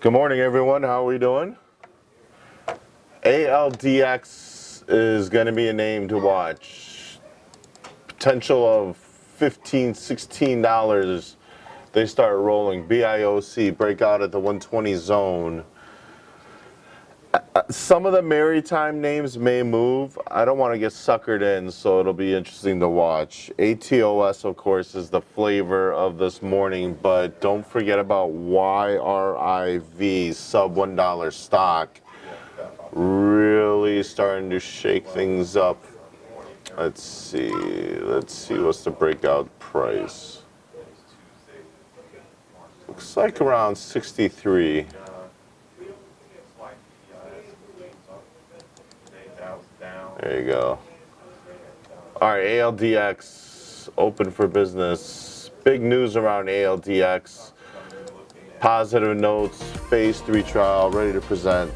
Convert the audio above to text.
Good morning, everyone. How are we doing? ALDX is going to be a name to watch. Potential of $15, $16. They start rolling. BIOC, breakout at the 120 zone. Some of the maritime names may move. I don't want to get suckered in, so it'll be interesting to watch. ATOS, of course, is the flavor of this morning, but don't forget about YRIV, sub $1 stock. Really starting to shake things up. Let's see what's the breakout price. Looks like around 63. There you go. All right, ALDX open for business. Big news around ALDX. Positive notes, phase 3 trial ready to present.